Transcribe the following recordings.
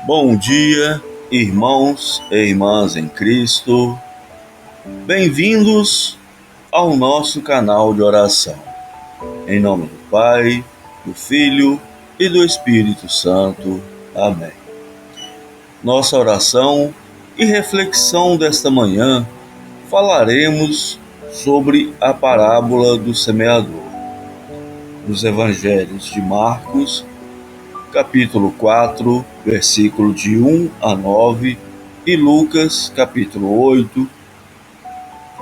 Bom dia, irmãos e irmãs em Cristo. Bem-vindos ao nosso canal de oração. Em nome do Pai, do Filho e do Espírito Santo. Amém. Nossa oração e reflexão desta manhã falaremos sobre a parábola do semeador. Nos Evangelhos de Marcos, capítulo 4, versículo de 1 a 9, e Lucas, capítulo 8,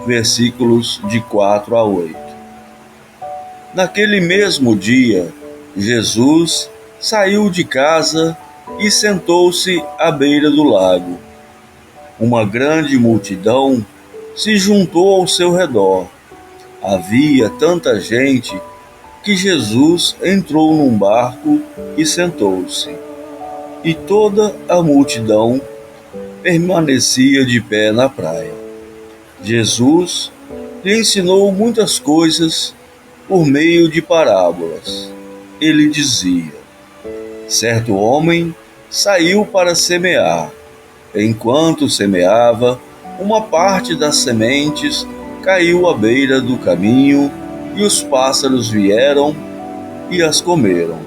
versículos de 4 a 8. Naquele mesmo dia, Jesus saiu de casa e sentou-se à beira do lago. Uma grande multidão se juntou ao seu redor. Havia tanta gente que Jesus entrou num barco e sentou-se. E toda a multidão permanecia de pé na praia. Jesus lhe ensinou muitas coisas por meio de parábolas. Ele dizia: certo homem saiu para semear. Enquanto semeava, uma parte das sementes caiu à beira do caminho e os pássaros vieram e as comeram.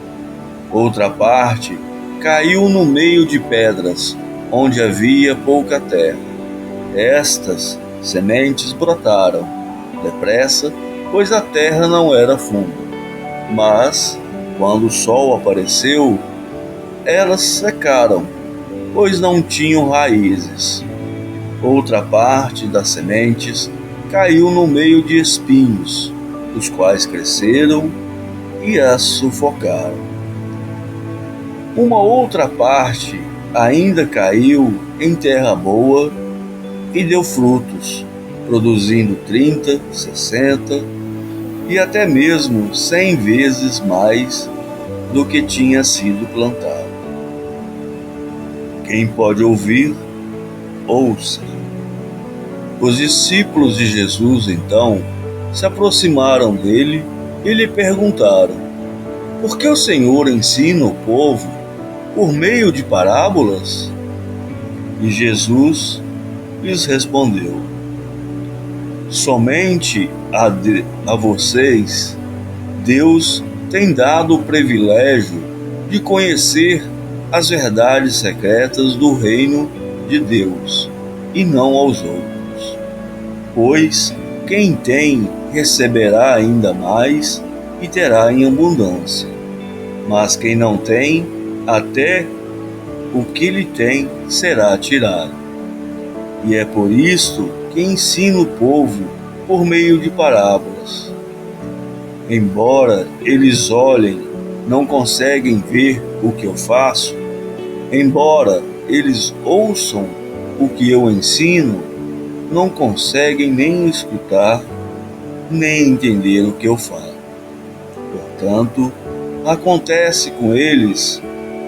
Outra parte caiu no meio de pedras, onde havia pouca terra. Estas sementes brotaram depressa, pois a terra não era funda. Mas, quando o sol apareceu, elas secaram, pois não tinham raízes. Outra parte das sementes caiu no meio de espinhos, os quais cresceram e as sufocaram. Uma outra parte ainda caiu em terra boa e deu frutos, produzindo 30, 60 e até mesmo 100 vezes mais do que tinha sido plantado. Quem pode ouvir, ouça. Os discípulos de Jesus, então, se aproximaram dele e lhe perguntaram: por que o Senhor ensina o povo por meio de parábolas? E Jesus lhes respondeu: somente a vocês Deus tem dado o privilégio de conhecer as verdades secretas do reino de Deus, e não aos outros. Pois quem tem receberá ainda mais e terá em abundância. Mas quem não tem, até o que lhe tem será tirado. E é por isto que ensino o povo por meio de parábolas. Embora eles olhem, não conseguem ver o que eu faço. Embora eles ouçam o que eu ensino, não conseguem nem escutar, nem entender o que eu falo. Portanto, acontece com eles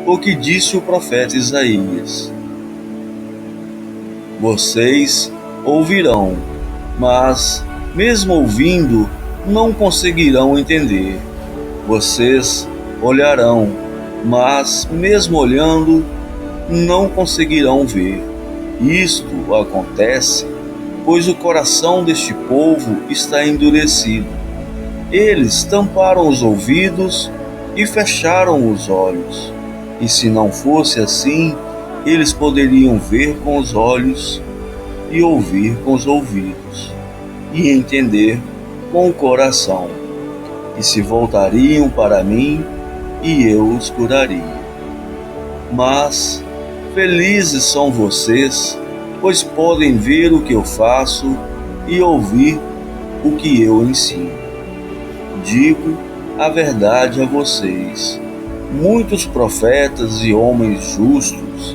o que disse o profeta Isaías: vocês ouvirão, mas, mesmo ouvindo, não conseguirão entender. Vocês olharão, mas, mesmo olhando, não conseguirão ver. Isto acontece pois o coração deste povo está endurecido. Eles tamparam os ouvidos e fecharam os olhos. E se não fosse assim, eles poderiam ver com os olhos e ouvir com os ouvidos e entender com o coração, e se voltariam para mim e eu os curaria. Mas felizes são vocês, pois podem ver o que eu faço e ouvir o que eu ensino. Digo a verdade a vocês: muitos profetas e homens justos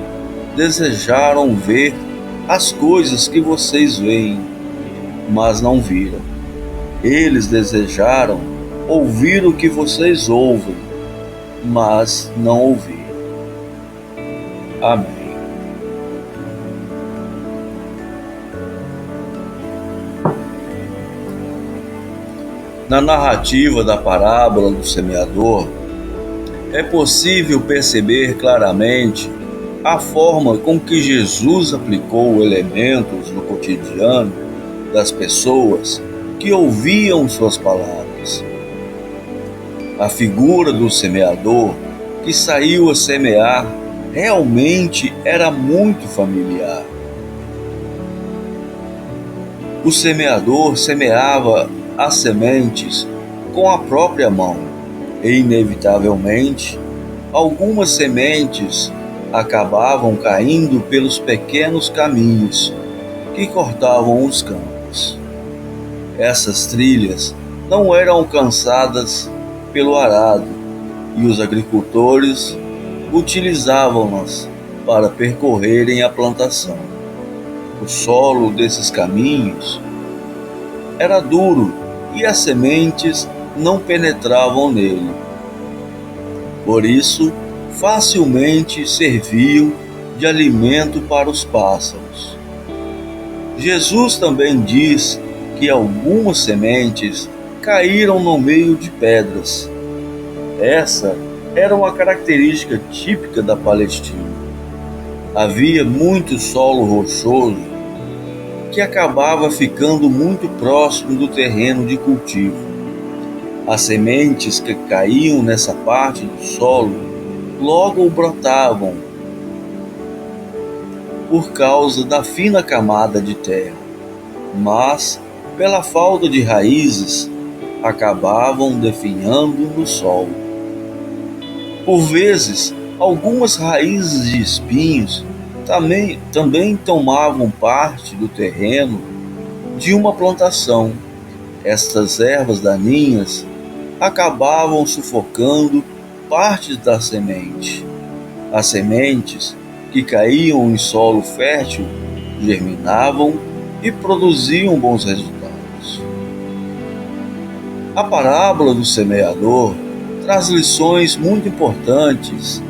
desejaram ver as coisas que vocês veem, mas não viram. Eles desejaram ouvir o que vocês ouvem, mas não ouviram. Amém. Na narrativa da parábola do semeador, é possível perceber claramente a forma com que Jesus aplicou elementos no cotidiano das pessoas que ouviam suas palavras. A figura do semeador que saiu a semear realmente era muito familiar. O semeador semeava as sementes com a própria mão e, inevitavelmente, algumas sementes acabavam caindo pelos pequenos caminhos que cortavam os campos. Essas trilhas não eram alcançadas pelo arado e os agricultores utilizavam-nas para percorrerem a plantação. O solo desses caminhos era duro e as sementes não penetravam nele. Por isso, facilmente serviam de alimento para os pássaros. Jesus também diz que algumas sementes caíram no meio de pedras. Essa era uma característica típica da Palestina. Havia muito solo rochoso que acabava ficando muito próximo do terreno de cultivo. As sementes que caíam nessa parte do solo logo brotavam por causa da fina camada de terra, mas, pela falta de raízes, acabavam definhando no solo. Por vezes, algumas raízes de espinhos também tomavam parte do terreno de uma plantação. Estas ervas daninhas acabavam sufocando parte da semente. As sementes que caíam em solo fértil germinavam e produziam bons resultados. A parábola do semeador traz lições muito importantes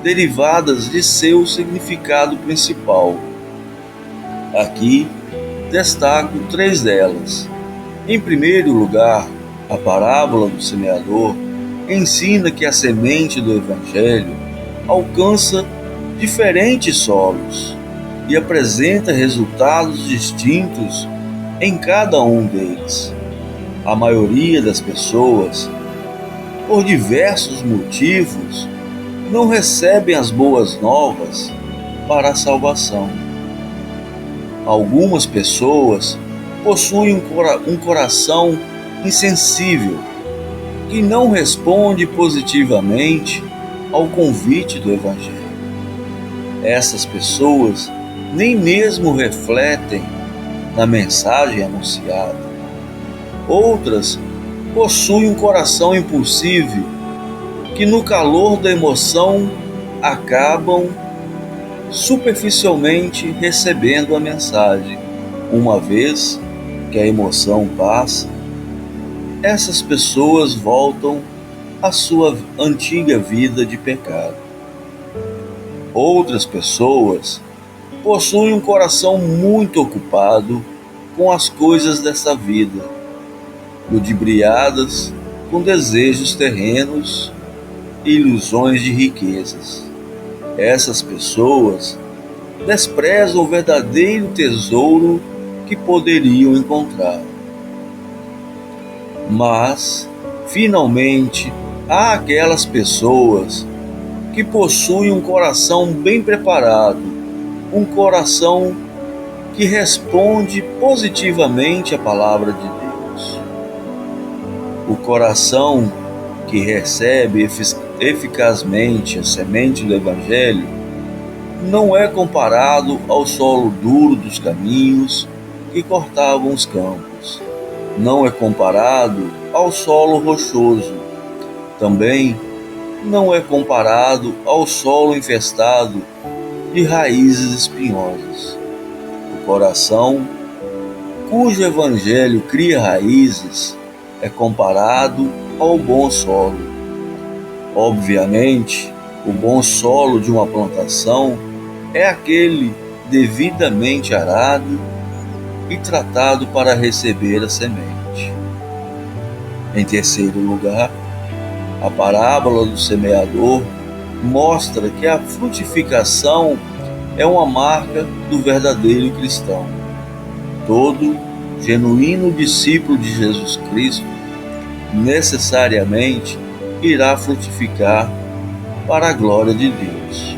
derivadas de seu significado principal. Aqui destaco 3 delas. Em primeiro lugar, a parábola do semeador ensina que a semente do Evangelho alcança diferentes solos e apresenta resultados distintos em cada um deles. A maioria das pessoas, por diversos motivos, não recebem as boas novas para a salvação. Algumas pessoas possuem um coração insensível que não responde positivamente ao convite do Evangelho. Essas pessoas nem mesmo refletem na mensagem anunciada. Outras possuem um coração impulsivo que, no calor da emoção, acabam superficialmente recebendo a mensagem. Uma vez que a emoção passa, essas pessoas voltam à sua antiga vida de pecado. Outras pessoas possuem um coração muito ocupado com as coisas dessa vida, ludibriadas com desejos terrenos e ilusões de riquezas. Essas pessoas desprezam o verdadeiro tesouro que poderiam encontrar. Mas, finalmente, há aquelas pessoas que possuem um coração bem preparado, um coração que responde positivamente à palavra de Deus. O coração que recebe eficazmente a semente do Evangelho não é comparado ao solo duro dos caminhos que cortavam os campos. Não é comparado ao solo rochoso. Também não é comparado ao solo infestado de raízes espinhosas. O coração, cujo Evangelho cria raízes, é comparado ao bom solo. Obviamente, o bom solo de uma plantação é aquele devidamente arado e tratado para receber a semente. Em terceiro lugar, a parábola do semeador mostra que a frutificação é uma marca do verdadeiro cristão. Todo genuíno discípulo de Jesus Cristo necessariamente irá frutificar para a glória de Deus.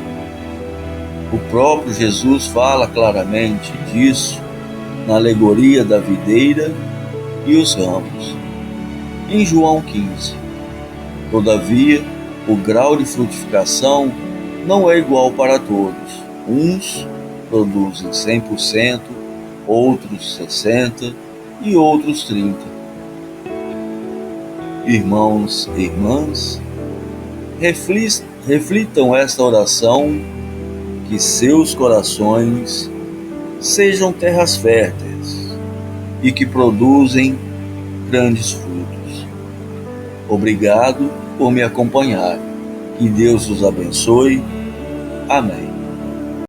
O próprio Jesus fala claramente disso na alegoria da videira e os ramos, em João 15. Todavia, o grau de frutificação não é igual para todos. Uns produzem 100%, outros 60% e outros 30%. Irmãos e irmãs, reflitam esta oração, que seus corações sejam terras férteis e que produzem grandes frutos. Obrigado por me acompanhar. Que Deus os abençoe. Amém.